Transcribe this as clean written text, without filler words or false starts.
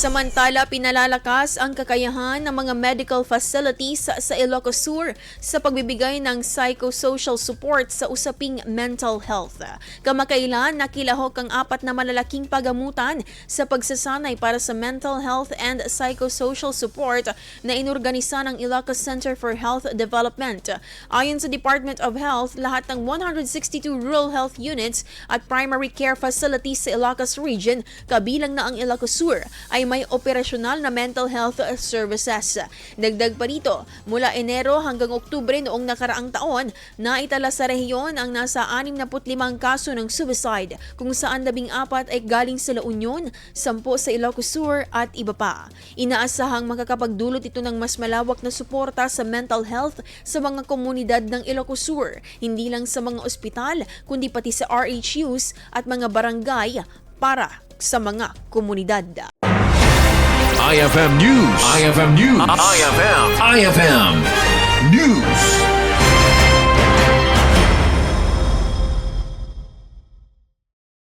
Samantala, pinalalakas ang kakayahan ng mga medical facilities sa Ilocos Sur sa pagbibigay ng psychosocial support sa usaping mental health. Kamakailan, nakilahok ang 4 na malalaking pagamutan sa pagsasanay para sa mental health and psychosocial support na inorganisa ng Ilocos Center for Health Development. Ayon sa Department of Health, lahat ng 162 rural health units at primary care facilities sa Ilocos Region, kabilang na ang Ilocos Sur, ay may operasyonal na mental health services. Dagdag pa rito, mula Enero hanggang Oktubre noong nakaraang taon, naitala sa rehiyon ang nasa 65 kaso ng suicide, kung saan 14 ay galing sa La Union, 10 sa Ilocos Sur at iba pa. Inaasahang makakapagdulot ito ng mas malawak na suporta sa mental health sa mga komunidad ng Ilocos Sur, hindi lang sa mga ospital, kundi pati sa RHUs at mga barangay para sa mga komunidad. IFM News. IFM News. IFM.